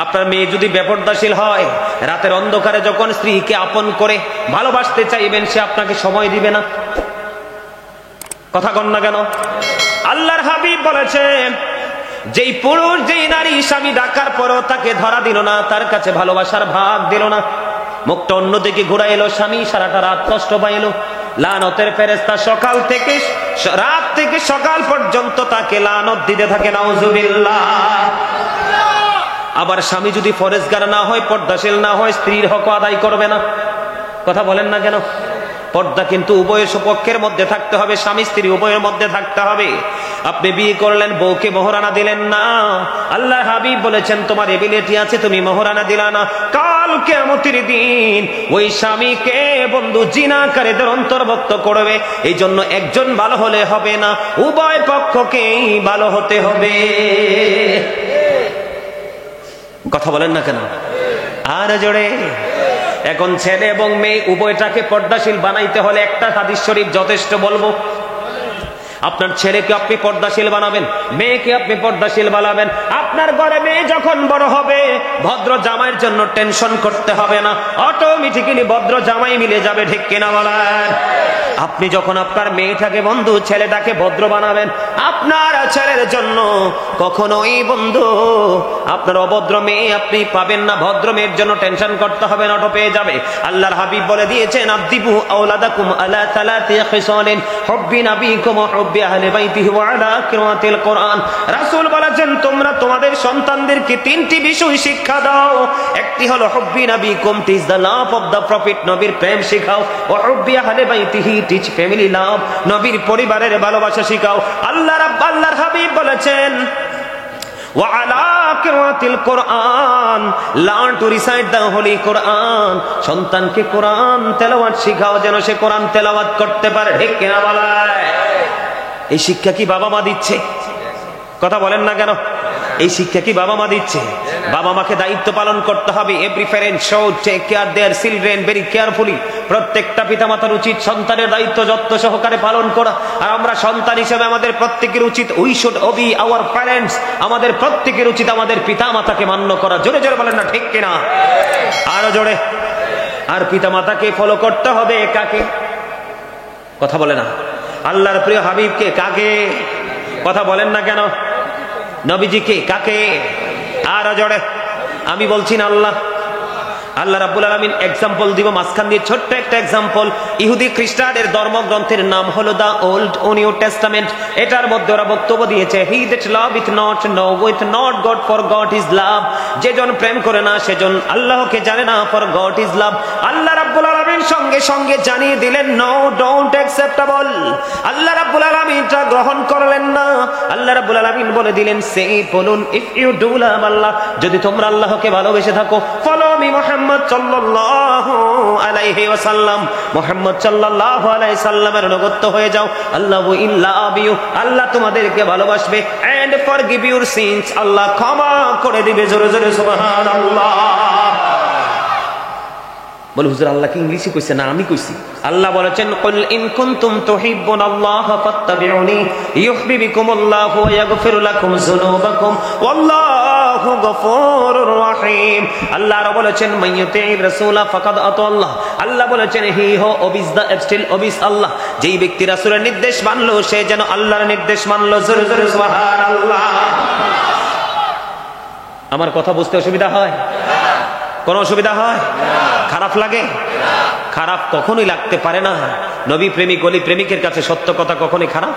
আপনার মেয়ে যদি বেপরদাশীল হয়, রাতের অন্ধকারে যখন স্ত্রীকে আপন করে ভালোবাসতে চাইবেন, সে আপনাকে সময় দিবে না। কথা কন না কেন? আল্লাহর হাবিব বলেছেন, যেই পুরুষ যেই নারী স্বামী ডাকার পরও তাকে ধরা দিল না, তার কাছে ভালোবাসার ভাগ দিল না, মুখটা অন্যদিকে ঘুরাইলো, স্বামী সারাটা রাত কষ্ট পাইল, লানতের ফেরেশতা সকাল থেকে রাত থেকে সকাল পর্যন্ত তাকে লানত দিতে থাকে। নাউজুবিল্লাহ। আবার স্বামী যদি ফরেজগার না হয়, পর্দাশীল না হয়, স্ত্রীর হক আদায় করবে না। কথা বলেন না কেন? পর্দা কিন্তু উভয়ের সপক্ষের মধ্যে থাকতে হবে, স্বামী স্ত্রী উভয়ের মধ্যে থাকতে হবে। আপনি বিয়ে করলেন, বউকে মোহরানা দিলেন না, আল্লাহ হাবিব বলেছেন তোমার এবিলিটি আছে, তুমি মোহরানা দিলা না, কাল কিয়ামতের দিন ওই স্বামীকে বন্ধু জিনাকারীদের অন্তর্ভুক্ত করবে। এই জন্য একজন ভালো হলে হবে না, উভয় পক্ষকেই ভালো হতে হবে। কথা বলেন না কেন? আর জোরে। এখন ছেলে এবং মেয়ে উভয়টাকে পর্দাশীল বানাইতে হলে একটা হাদিস শরীফ যথেষ্ট বলবো। আপনার ছেলেকে আপনি পর্দাশীল বানাবেন, মেয়েকে আপনি পর্দাশীল বানাবেন। আপনার ঘরে মেয়ে যখন বড় হবে, ভদ্র জামাইয়ের জন্য টেনশন করতে হবে না, অটোমেটিক্যালি ভদ্র জামাই মিলে যাবে। ঠিক কিনা বলেন? আপনি যখন আপনার মেয়েটাকে বন্ধু ছেলেটাকে ভদ্র বানাবেন, আপনার ছেলের জন্য কখনোই বন্ধু আপনার অভদ্র মেয়ে আপনি পাবেন না, ভদ্র মেয়ের জন্য টেনশন করতে হবে না, অটো পেয়ে যাবে। আল্লাহর হাবিব বলে দিয়েছেন, আদিবু আওলাদাকুম আলা সালাতি খিসালিন হুব্বি নাবিকুম ওয়া হুব্বি আহলি বাইতিহি ওয়া আলা কিরাতিল কোরআন। রাসূল বলেছেন, তোমরা তোমাদের সন্তানদেরকে তিনটি বিষয় শিক্ষা দাও। একটি হলো হুব্বি নাবিকুম, teach the love of the prophet, নবীর প্রেম শিখাও। ওয়া হুব্বি আহলি বাইতিহি, টিচ ফ্যামিলি লাভ, নবীর পরিবারের ভালোবাসা শিখাও। আল্লাহর হাবিব বলেছেন, ওয়া আলা কিরাতিল কোরআন, learn to recite the holy Quran. সন্তানকে কোরআন তেলাওয়াত শিখাও, যেন সে কোরআন তেলাওয়াত করতে পারে। ঠিক কিনা বলে? এই শিক্ষা কি বাবা মা দিচ্ছে? কথা বলেন না কেন? এই শিক্ষা কি বাবা মা দিচ্ছে? বাবা মাকে দায়িত্ব পালন করতে হবে। Every parent should take care their children very carefully. প্রত্যেকটা পিতামাতার উচিত সন্তানের দায়িত্ব যত্ন সহকারে পালন করা। আর আমরা সন্তান হিসেবে আমাদের প্রত্যেকের উচিত, we should Obi our parents, আমাদের প্রত্যেকের উচিত আমাদের পিতামাতাকে মান্য করা। জোরে জোরে বলেন না ঠিক কিনা? আরো জোরে। আর পিতামাতাকে ফলো করতে হবে কাকে? কথা বলে না। আল্লাহর প্রিয় হাবিবকে। কাকে? কথা বলেন না কেন? নবীজিকে। কাকে? আর জোরে। আমি বলছি না আল্লাহ। আল্লাহ রাব্বুল আলামিন এক্সাম্পল দিব মাঝখান দিয়ে, ছোট্ট একটা এক্সাম্পল। ইহুদি খ্রিস্টানদের ধর্মগ্রন্থের নাম হলো দা ওল্ড ও নিউ টেস্টামেন্ট। এটার মধ্যে ওরা বক্তব্য দিয়েছে, he that loveth not knoweth not God, for God is love। যেজন প্রেম করে না সেজন আল্লাহকে জানে না, for God is love। আল্লাহ রাব্বুল আলামিন সঙ্গে সঙ্গে জানিয়ে দিলেন, নো ডোন্ট অ্যাকসেপ্টেবল। আল্লাহ রাব্বুল আলামিন এটা গ্রহণ করলেন না। আল্লাহ রাব্বুল আলামিন বলে দিলেন, সে বলুন, ইফ ইউ ডু লাভ আল্লাহ, যদি তোমরা আল্লাহকে ভালোবেসে থাকো, ফলো মি মুহাম্মদ সাল্লাল্লাহু আলাইহি ওয়াসাল্লাম, মুহাম্মদ সাল্লাল্লাহু আলাইহি সাল্লামের অনুগত হয়ে যাও। আল্লাহ উইল লাভ ইউ, আল্লাহ তোমাদেরকে ভালোবাসবে। এন্ড ফরগিভ ইউর সিনস, আল্লাহ ক্ষমা করে দিবে। জোরে জোরে সুবহানাল্লাহ। বলে হুজুর আল্লাহ কি ইংলিশে কইছে? না, আমি কইছি। আল্লাহ বলেছেন, কুল ইন কুনতুম তুহিব্বুনাল্লাহ ফাত্তাবিউনি ইউহিব্বুকুমুল্লাহু ওয়া ইয়াগফির লাকুম যুনুবাকুম ওয়াল্লাহু গফুরুর রহিম। আল্লাহ বলেছেন, মাইয়ুতির রাসূলা ফাকাদ আতাল্লাহ। আল্লাহ বলেছেন, হি হো ওবিস দা স্টিল ওবিস আল্লাহ। যেই ব্যক্তি রাসূলের নির্দেশ মানলো সে যেন আল্লাহর নির্দেশ মানলো। জোরে জোরে সুবহানাল্লাহ। আমার কথা বুঝতে অসুবিধা হয়? কোন অসুবিধা হয়? খারাপ লাগে? খারাপ কখনোই লাগতে পারে না। নবী প্রেমিক অলি প্রেমিকের কাছে সত্য কথা কখনোই খারাপ।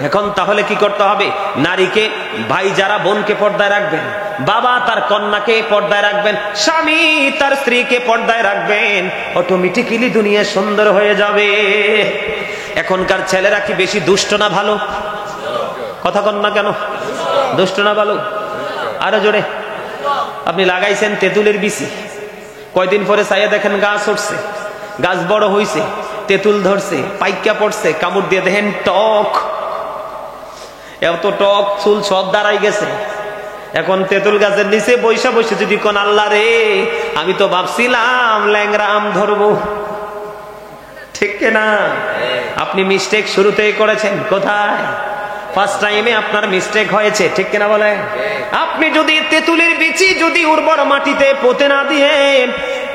এখন তাহলে কি করতে হবে? নারীকে, ভাই যারা বোনকে পর্দায় রাখবেন, বাবা তার কন্যাকে পর্দায় রাখবেন, স্বামী তার স্ত্রীকে পর্দায় রাখবেন, অটোমেটিক্যালি দুনিয়া সুন্দর হয়ে যাবে। এখনকার ছেলেরা কি বেশি দুষ্ট না ভালো? কথা কন না কেন? দুষ্ট না ভালো? আরো জোরে। আপনি লাগাইছেন তেঁতুলের বিচি, কয়দিন পরে চাইয়া দেখেন গাছ উঠছে, গাছ বড় হইছে, তেঁতুল ধরছে, পাইকা পড়ছে, কামড় দিয়ে দেখেন টক, এত টক, চুল সব দাঁড়াই গেছে। এখন তেঁতুল গাছের নিচে বৈশা বসে যদি কোন আল্লাহ রে, আমি তো ভাবছিলাম ল্যাংরা আম ধরবো। ঠিক না? আপনি মিস্টেক শুরুতেই করেছেন। কোথায়? ফার্স্ট টাইমে আপনার মিস্টেক হয়েছে, ঠিক কিনা বলে? আপনি যদি তেঁতুলের বিচি যদি উর্বর মাটিতে পুঁতে না দিয়ে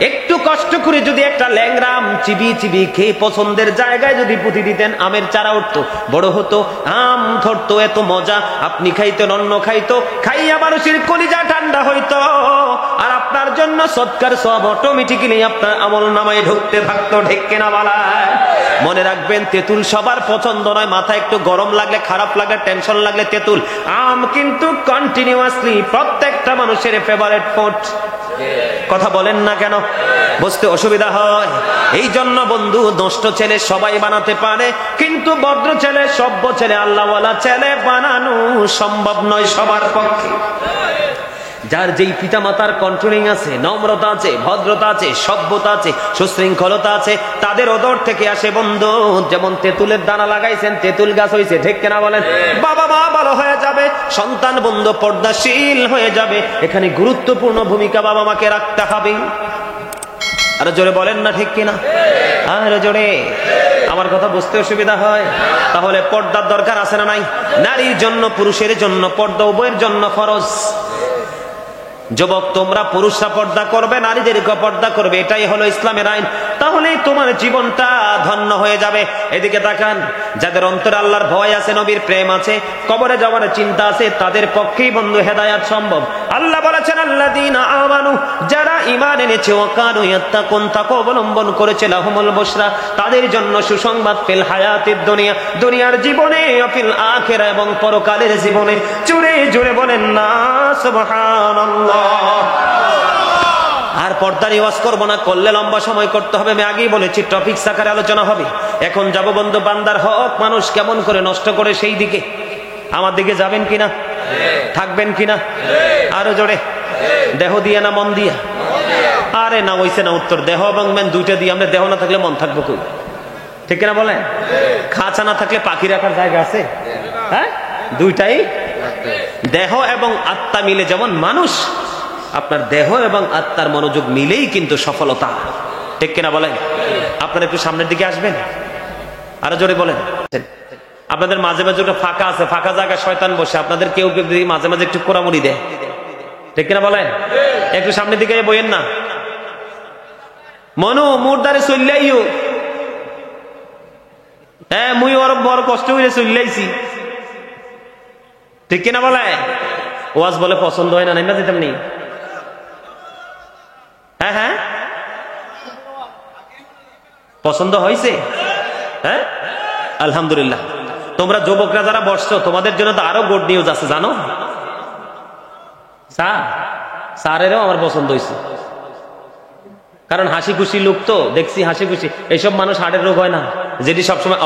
একটু কষ্ট করে যদি একটা ল্যাংরাম চিবি চিবি খেয়ে পছন্দের জায়গায় যদি পুঁতি দিতেন, আমের চারা উঠতো, বড় হতো, আম ধরতো, এত মজা, আপনি খাইতেন, অন্য খাইতো, খাইয়া মানুষের কলিজা ঠান্ডা হইতো, আর আপনার জন্য সৎকার সব অটোমেটিক্যালি আপনার আমল নামায় ঢুকতে থাকতো, ঠিক কিনা বলা? মনে রাখবেন, তেঁতুল সবার পছন্দ নয়। মাথা একটু গরম লাগলে, খারাপ লাগলে, টেনশন লাগলে তেঁতুল। আম কিন্তু কন্টিনিউয়াসলি প্রত্যেকটা মানুষের ফেভারিট ফুড। কথা বলেন না কেন? বুঝতে অসুবিধা হয়। এই জন্য বন্ধু, নষ্ট ছেলে সবাই বানাতে পারে, কিন্তু ভদ্র ছেলে, সভ্য ছেলে, আল্লাহওয়ালা ছেলে বানানো সম্ভব নয় সবার পক্ষে। যার যেই পিতা মাতার কন্ট্রোলিং আছে, নম্রতা আছে, ভদ্রতা আছে, সভ্যতা আছে, সুশৃঙ্খলতা আছে, তাদের ওদর থেকে আসে বন্ধু। যেমন তেঁতুলের দানা লাগাইছেন, তেঁতুল গাছ হয়েছে, ঠিক কিনা বলেন? বাবা মা ভালো হয়ে যাবে, সন্তান বন্ধু পর্দাশীল হয়ে যাবে। এখানে গুরুত্বপূর্ণ ভূমিকা বাবা মাকে রাখতে হবে। আরো জোরে বলেন না, ঠিক কিনা? আরো জোরে। আমার কথা বুঝতে অসুবিধা হয়? তাহলে পর্দার দরকার আছে না নাই? নারীর জন্য, পুরুষের জন্য পর্দা উভয়ের জন্য ফরজ। যুবক, তোমরা পুরুষরা পর্দা করবে, নারীদেরকে পর্দা করবে, এটাই হলো ইসলামের আইন। তাহলে তোমার জীবনটা ধন্য হয়ে যাবে। এদিকে তাকান, যাদের অন্তরে আল্লাহর ভয় আছে, নবীর প্রেম আছে, কবরে যাওয়ার চিন্তা আছে, তাদের পক্ষেই বন্ধু হেদায়াত সম্ভব। আল্লাহ বলেছেন, আল্লাযীনা আমানু, যারা ঈমান এনেছে, ওয়া কানু ইয়াত্তাকুন, তাকওয়া অবলম্বন করেছে, লাহুমুল বুশরা, তাদের জন্য সুসংবাদ, ফিল হায়াতিদ দুনিয়া, দুনিয়ার জীবনে, ফিল আখিরা, এবং পরকালের জীবনে। জোরে জোরে বলেন না সুবহানাল্লাহ। আর পর্দার ওয়াজ করবো না, করলে লম্বা সময় করতে হবে। আমি আগেই বলেছি, টপিক আকারে আলোচনা হবে। এখন যাব বন্ধু, বান্দার হক মানুষ কেমন করে নষ্ট করে, সেই দিকে। আমার দিকে যাবেন কিনা? থাকবেন কিনা? আরো জোরে। দেহ দিয়ে না মন দিয়া? আরে না, হইছে না উত্তর। দেহ এবং মন দুইটা দিয়ে। আমরা দেহ না থাকলে মন থাকবো কই? ঠিক কিনা বলেন? খাঁচা না থাকলে পাখি রাখার জায়গা আছে? হ্যাঁ, দুইটাই। দেহ এবং আত্মা মিলে যেমন মানুষ, আপনার দেহ এবং আত্মার মনোযোগ মিলেই কিন্তু সফলতা, ঠিক কিনা বলেন? আপনারা একটু সামনের দিকে আসবেন, আরো জোরে বলেন। আপনাদের মাঝে মাঝে একটা ফাঁকা আছে, ফাঁকা জায়গায় শয়তান বসে, আপনাদের কেউ কেউ মাঝে মাঝে একটু কোরামুড়ি দেয়, ঠিক কিনা বলেন? একটু সামনের দিকে বইয়েন না। মনু মুরদারে চললেইও, হ্যাঁ মুই ওর বড় কষ্ট হইলে চললেইছি, ঠিক কিনা বলে? ওয়াজ বলে পছন্দ হয় না, নেমে যেতাম নি। হ্যাঁ হ্যাঁ, পছন্দ হয়েছে? হ্যাঁ, আলহামদুলিল্লাহ। তোমরা যুবকরা যারা বসছো, তোমাদের জন্য তো আরো গুড নিউজ আছে, জানো? স্যারেরও আমার পছন্দ হয়েছে, কারণ হাসি খুশি লোক তো দেখছি, হাসি খুশি। এইসব মানুষ হার্টের রোগ হয় না, যেটি সবসময়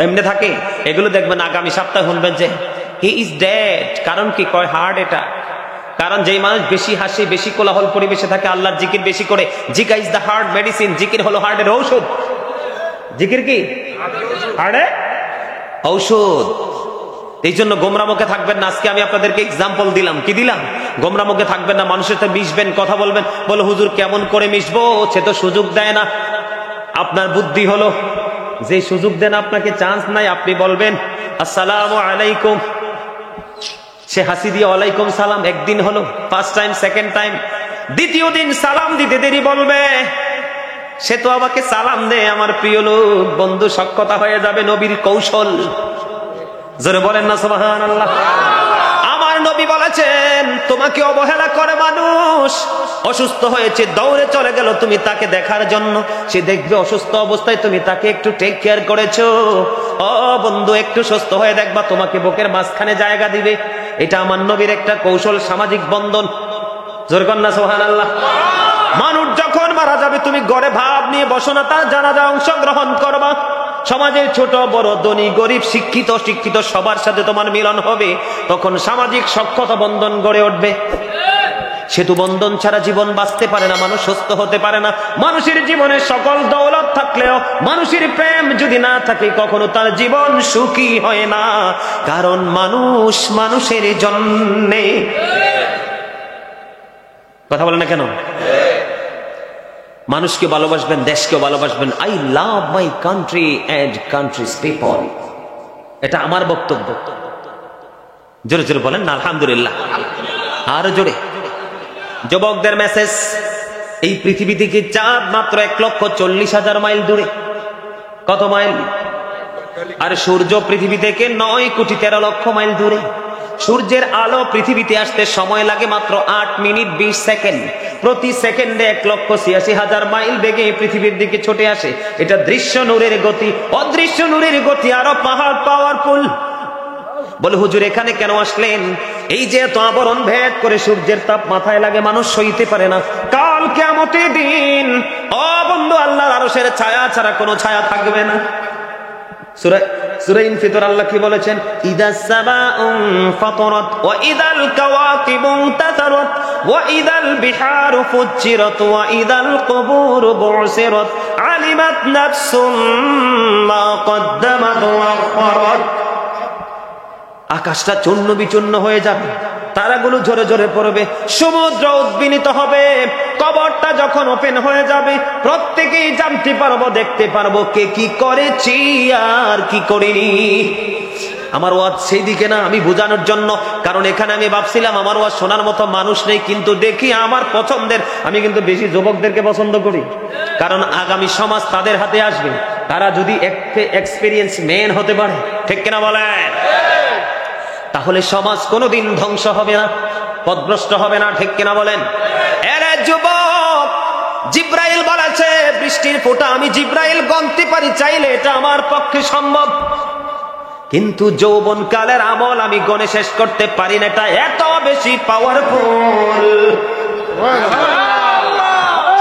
এমনি থাকে। এগুলো দেখবেন আগামী সপ্তাহে শুনবেন যে হি ইজ ডেড। কারণ কি কয়? হার্ট। এটা কারণ যেই মানুষ বেশি হাসি, বেশি কোলাহল পরিবেশে থাকে, আল্লাহর জিকির বেশি করে, জিকির ইজ দ্য হার্ট মেডিসিন। জিকির হলো হার্টের ঔষধ। জিকির কি? হার্টের ঔষধ। এই জন্য গোমরা মুখে থাকবেন না। আজকে আমি আপনাদেরকে এক্সাম্পল দিলাম। কি দিলাম? গোমরা মুখে থাকবেন না, মানুষের সাথে মিশবেন, কথা বলবেন। বলে হুজুর কেমন করে মিশবো? সে তো সুযোগ দেয় না। আপনার বুদ্ধি হলো, যে সুযোগ দেন আপনাকে, চান্স নাই, আপনি বলবেন আসসালামু আলাইকুম। সে হাসি দিয়ে ওয়ালাইকুম সালাম। একদিন হলো, ফার্স্ট টাইম, সেকেন্ড টাইম, দ্বিতীয় দিন সালাম দিতে দেরি বলবে সে তো আমাকে সালাম দে, আমার প্রিয় লোক। বন্ধু, সক্ষতা হয়ে যাবে, নবীর কৌশল। জোরে বলেন না সুবহানাল্লাহ। আমার নবী বলেছেন, তোমাকে অবহেলা করে মানুষ, অসুস্থ হয়েছে, দৌড়ে চলে গেল তুমি তাকে দেখার জন্য। সে দেখবে অসুস্থ অবস্থায় তুমি তাকে একটু টেক কেয়ার করেছো। ও বন্ধু, একটু সুস্থ হয়ে দেখবা, তোমাকে বুকের মাঝখানে জায়গা দিবে। এটা আমার নবীর একটা কৌশল, সামাজিক বন্ধন। জোরে কর না সুবহানাল্লাহ। মানুষ যখন মারা যাবে, তুমি ঘরে ভাব নিয়ে বসো না, তার জানাজা অংশগ্রহণ করবা। সমাজের ছোট বড়, ধনী গরিব, শিক্ষিত অশিক্ষিত, সবার সাথে তোমার মিলন হবে। তখন সামাজিক সখ্যতা বন্ধন গড়ে উঠবে। সেতু বন্ধন ছাড়া জীবন বাঁচতে পারে না, মানুষ সুস্থ হতে পারে না। মানুষের জীবনে সকল দৌলত থাকলেও মানুষের প্রেম যদি না থাকে, কখনো তার জীবন সুখী হয় না। কারণ মানুষ মানুষের জন্যে। কথা বলে না কেন? মানুষকে ভালোবাসবেন, দেশকে ভালোবাসবেন। I love my country and countries people. এটা আমার বক্তব্য। জোরে জোরে বলেন না আলহামদুলিল্লাহ। আর জোরে। যুবকদের মেসেজ, এই পৃথিবী থেকে চাঁদ মাত্র 1,40,000 মাইল দূরে। কত মাইল? আর সূর্য পৃথিবী থেকে 9,13,00,000 মাইল দূরে। সূর্যের আলো পৃথিবীতে আসতে সময় লাগে মাত্র 8 মিনিট 20 সেকেন্ড। প্রতি সেকেন্ডে 1,86,000 মাইল বেগে পৃথিবীর দিকে ছুটে আসে। এটা দৃশ্য নূরের গতি। অদৃশ্য নূরের গতি আরো পাওয়ারফুল। বলে হুজুর এখানে কেন আসলেন? এই যে এত আবরণ ভেদ করে সূর্যের তাপ মাথায় লাগে, মানুষ সইতে পারে না। কাল কিয়ামতের দিন ও বন্ধু, আল্লাহর আরশের ছায়া ছাড়া কোনো ছায়া থাকবে না। সূরা ইনফিতর আল্লাহ কি বলেছেন? ইদাস সামাউন ফাতারাত ওয়া ইদাল কাওয়াকিবু ইনতাসারাত ওয়া ইদাল বিহারু ফুজ্জিরাত ওয়া ইদাল কুবুরু বু'সিরাত আলিমাত নাফসুম মা কদ্দামাত ওয়া আখখারাত। আকাশটা চূর্ণ বিচূর্ণ হয়ে যাবে, তারাগুলো ঝরে ঝরে পড়বে, সমুদ্র উদ্বিনীত হবে। কবরটা যখন ওপেন হয়ে যাবে, প্রত্যেকেই জানতে পারবো, দেখতে পারবো কে কি করেছি আর কি করিনি। আমার ওয়াজ সেই দিকে না, আমি বোঝানোর জন্য। কারণ এখানে আমি ভাবছিলাম আমার ওয়াজ শোনার মতো মানুষ নেই, কিন্তু দেখি আমার পছন্দের। আমি কিন্তু বেশি যুবকদেরকে পছন্দ করি, কারণ আগামী সমাজ তাদের হাতে আসবে। তারা যদি এক্সপেরিয়েন্স ম্যান হতে পারে, ঠিক কিনা বলেন? তাহলে সমাজ কোনোদিন ধ্বংস হবে না, পথভ্রষ্ট হবে না, ঠিক কিনা বলেন? এরে যুবক, জিব্রাইল বলেছে বৃষ্টির ফোঁটা আমি জিব্রাইল গণতে পারি, চাইলে এটা আমার পক্ষে সম্ভব। কিন্তু যৌবন কালের আমল আমি গণে শেষ করতে পারি না, এটা এত বেশি পাওয়ারফুল।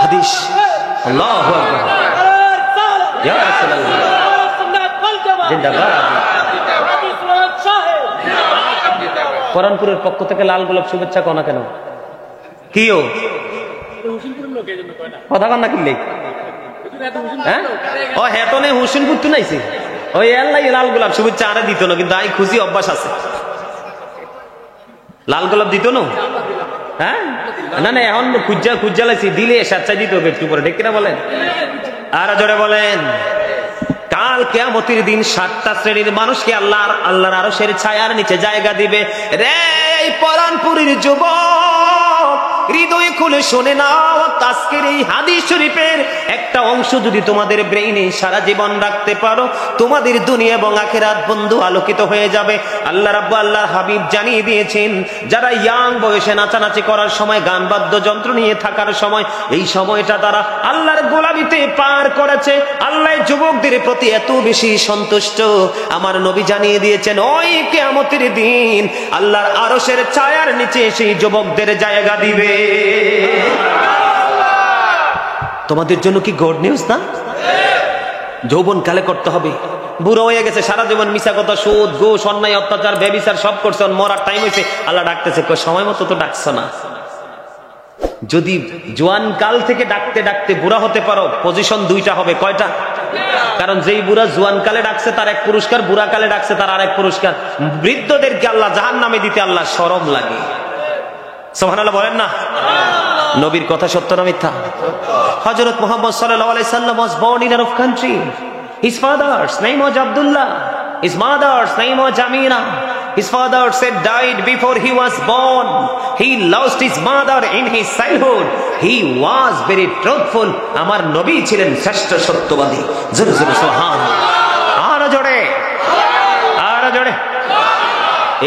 হাদিস। আল্লাহু আকবার। ইয়া রাসূলুল্লাহ জিন্দাবাদ। কোরআনপুরের পক্ষ থেকে লাল গোলাপ শুভেচ্ছা কনা কেন? কিও কথা কন না কিনলে? হ্যাঁ ও হ্যাঁ তো নেই, হুসেনপুর তো নাইছে ওই আল্লাহ লাল গোলাপ শুভেচ্ছা আরে দিত না, কিন্তু আই খুশি অভ্যাস আছে। লাল গোলাপ দিত না? হ্যাঁ না না, এখন খুঁজা লাইছি, দিলে স্বেচ্ছায় দিতে হবে একটু পরে, ঠিক কিনা বলেন? আর জোরে বলেন। কাল কিয়ামতের দিন 7টা শ্রেণীর মানুষকে আল্লাহর আরশের ছায়ার নিচে জায়গা দিবে। রে এই পরানপুরের যুবক, হৃদয় খুলে শুনে নাও, আজকের এই হাদিস শরীফের একটা অংশ যদি তোমাদের ব্রেইনে সারা জীবন রাখতে পারো, তোমাদের দুনিয়া এবং আখিরাত বন্ধু আলোকিত হয়ে যাবে। আল্লাহ রাব্বুল আল্লাহ হাবিব জানিয়ে দিয়েছেন, যারা ইয়াং বয়সে নাচানাচি করার সময়, গান বাদ্যযন্ত্র নিয়ে থাকার সময়, এই সময়টা তারা আল্লাহর গোলামিতে পার করেছে। আল্লাহ যুবকদের প্রতি এত বেশি সন্তুষ্ট, আমার নবী জানিয়ে দিয়েছেন ওই কিয়ামতের দিন আল্লাহর আরশের ছায়ার নিচে সেই যুবকদের জায়গা দিবে। তোমাদের জন্য কি গুড নিউজ না? যৌবন কালে করতে হবে। বুড়ো হয়ে গেছে, সারা জীবন মিছা কথা, সুদ ঘুষ অন্যায় অত্যাচার ব্যভিচার সব করছে, মরার টাইম হয়েছে, আল্লাহ ডাকতেছে, সময় মতো তো ডাকছ না। যদি জোয়ান কাল থেকে ডাকতে ডাকতে বুড়া হতে পারো, পজিশন 2টা হবে। কয়টা? কারণ যেই বুড়া জোয়ান কালে ডাকছে তার এক পুরস্কার, বুড়া কালে ডাকছে তার আরেক পুরস্কার। বৃদ্ধদেরকে আল্লাহ জাহান্নামে দিতে আল্লাহ শরম লাগে। সুবহানাল্লাহ বলেন না? নবীর কথা সত্য না মিথ্যা? হযরত মুহাম্মদ সাল্লাল্লাহু আলাইহি সাল্লাম was born in a rough country. His father's name was Abdullah. His mother's name was Amina. His father said died before he was born. He lost his mother in his childhood. He was very truthful. আমার নবী ছিলেন শ্রেষ্ঠ সত্যবাদী। জোরে জোরে সুবহানাল্লাহ। আর জোরে, আর জোরে।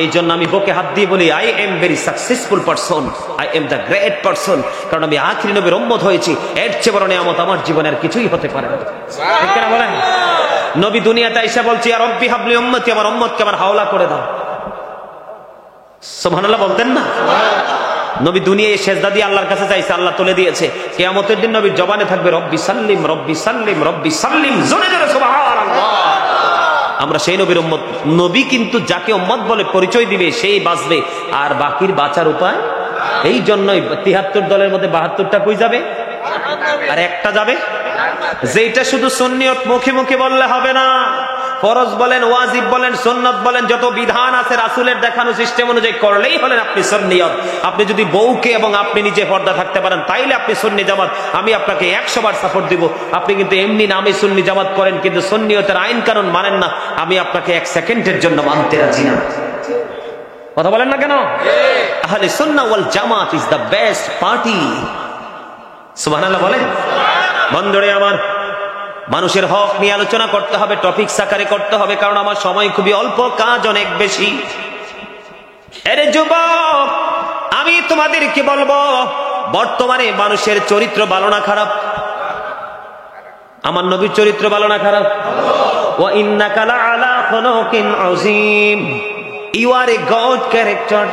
এই জন্য আমি বুকে হাত দিয়ে বলি, I am very successful person, I am the great person. কারণ আমি আখিরি নবীর উম্মত হয়েছি। এর চেয়ে বড় নিয়ামত আমার জীবনের কিছুই হতে পারে না, ঠিক না বলেন? নবী দুনিয়াতে এসে বলছি, ইয়া রব্বি হাবলি উম্মতি, আমার উম্মতকে আমার হাওলা করে দাও। সুবহানাল্লাহ বলতেন না? নবী দুনিয়ায় সেজদা দিয়ে আল্লাহর কাছে চাইছে, আল্লাহ তুলে দিয়েছে। কিয়ামতের দিন নবীর জবানে থাকবে রব্বি সাল্লিম, রব্বি সাল্লিম, রব্বি সাল্লিম। জোরে জোরে সুবহানাল্লাহ। আমরা সেই নবীর উম্মত। নবী কিন্তু যাকে উম্মত বলে পরিচয় দিবে সেই বাঁচবে, আর বাকির বাঁচার উপায়। এই জন্যই ৭৩ দলের মধ্যে ৭২টা কই যাবে? আর একটা যাবে, যেটা শুধু সুন্নিয়ত মুখে মুখে বললে হবে না, ফরজ বলেন, ওয়াজিব বলেন, সুন্নাত বলেন, যত বিধান আছে রাসূলের দেখানো সিস্টেম অনুযায়ী করলেই হলেন আপনি সুন্নিয়ত। আপনি যদি বউকে এবং আপনি নিজে পর্দা থাকতে পারেন তাইলে আপনি সুন্নি জামাত, আমি আপনাকে 100 বার সাপোর্ট দিব। আপনি কিন্তু এমনি নামে সুন্নি জামাত করেন কিন্তু সুন্নিয়তের আইন কানুন মানেন না, আমি আপনাকে 1 সেকেন্ডের জন্য মানতে রাজি না। কথা বলেন না কেন? আহলে সুন্নাহ ওয়াল জামাত ইজ দ্য বেস্ট পার্টি। সুবহানাল্লাহ বলেন। বন্ধুরে আমার, মানুষের হক নিয়ে আলোচনা করতে হবে, টপিক সাকারে করতে হবে, কারণ আমার সময় খুবই অল্প, কাজ অনেক বেশি। আরে যুবক, আমি তোমাদেরকে বলবো, বর্তমানে মানুষের চরিত্র ভালো না খারাপ? আমার নবীর চরিত্র ভালো না খারাপ? ওয়া ইন্নাকা লাআলা খুলুকিন আযীম, you are a good character.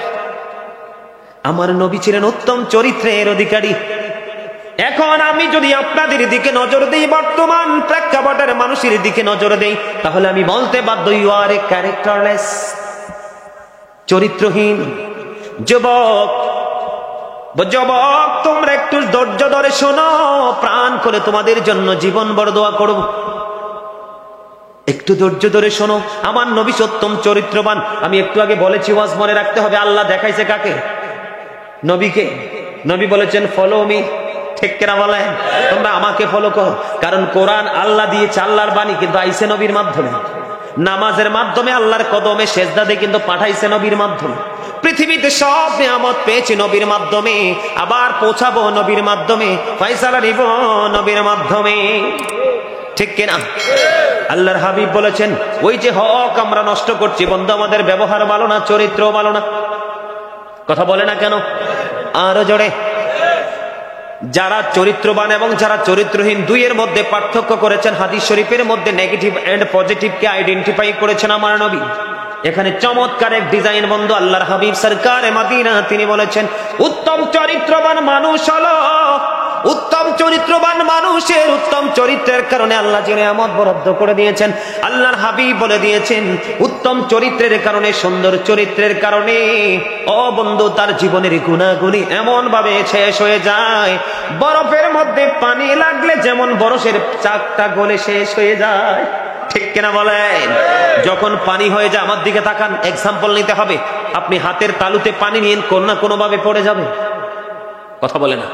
আমার নবী ছিলেন উত্তম চরিত্রের অধিকারী। এখন আমি যদি আপনাদের দিকে নজর দেই, বর্তমান প্রেক্ষাপটের মানুষের দিকে নজর দেই, তাহলে আমি বলতে বাধ্য, ইউ আর এ ক্যারেক্টারলেস, চরিত্রহীন। যুবক, যুবক, তোমরা একটু ধৈর্য ধরে শোনো, প্রাণ করে তোমাদের জন্য জীবন বড় দোয়া করব। একটু ধৈর্য ধরে শোনো, আমার নবী উত্তম চরিত্রবান। আমি একটু আগে বলেছি, ওয়াজ মনে রাখতে হবে। আল্লাহ দেখাইছে কাকে? নবীকে। নবী বলেছেন ফলো মি, ঠিক কিনা বলেন? তোমরা আমাকে ফলো করো, কারণ কোরআন আল্লাহ দিয়েছে, আল্লাহর বাণী, কিন্তু আইছে নবীর মাধ্যমে। নামাজের মাধ্যমে, আল্লাহর কদমে সেজদা দিয়ে কিন্তু পাঠাইছে নবীর মাধ্যমে। পৃথিবীতে সব নিয়ামত পেয়েছি নবীর মাধ্যমে, আবার পৌঁছাবো নবীর মাধ্যমে, ফয়সালা নিব নবীর মাধ্যমে, ঠিক কিনা? আল্লাহর হাবিব বলেছেন, ওই যে হক আমরা নষ্ট করছি বন্ধু, আমাদের ব্যবহার ভালো না, চরিত্র ভালো না। কথা বলে না কেন? আরো জোরে। যারা চরিত্রবান এবং যারা চরিত্রহীন, দুইয়ের মধ্যে পার্থক্য করেছেন হাদিস শরীফের মধ্যে। নেগেটিভ এন্ড পজিটিভকে আইডেন্টিফাই করেছেন আমার নবী। এখানে চমৎকার এক ডিজাইন বন্ধু, আল্লাহর হাবিব সরকারে মদিনা তিনি বলেছেন, উত্তম চরিত্রবান মানুষ হলো, উত্তম চরিত্রবান মানুষের উত্তম চরিত্রের কারণে আল্লাহ যে নিয়ামত বরাদ্দ করে দিয়েছেন, আল্লাহর হাবিব বলে দিয়েছেন, উত্তম চরিত্রের কারণে, সুন্দর চরিত্রের কারণে ও বন্ধু তার জীবনের গুণাগুণি এমন ভাবে শেষ হয়ে যায়, বরফের মধ্যে পানি লাগলে যেমন বরফের চাকটা গলে শেষ হয়ে যায়, ঠিক কিনা বলেন? যখন পানি হয়ে যায়, আমার দিকে তাকান, এক্সাম্পল নিতে হবে। আপনি হাতের তালুতে পানি নিয়ে কোন না কোনো ভাবে পড়ে যাবে। কথা বলে না?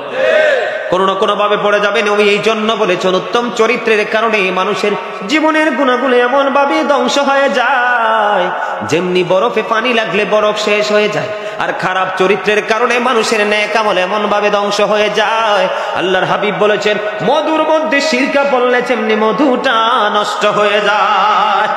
কোনো না কোনো ভাবে পড়ে যাবে। নবী এই জন্য বলেছেন, উত্তম চরিত্রের কারণে মানুষের জীবনের গুণাগুলো এমন ভাবে ধ্বংস হয়ে যায়, যেমনি বরফে পানি লাগলে বরফ শেষ হয়ে যায়, আর খারাপ চরিত্রের কারণে মানুষের নেক আমল এমন ভাবে ধ্বংস হয়ে যায়। আল্লাহর হাবিব বলেছেন, মধুর মধ্যে সিরকা পড়লে যেমনি মধুটা নষ্ট হয়ে যায়।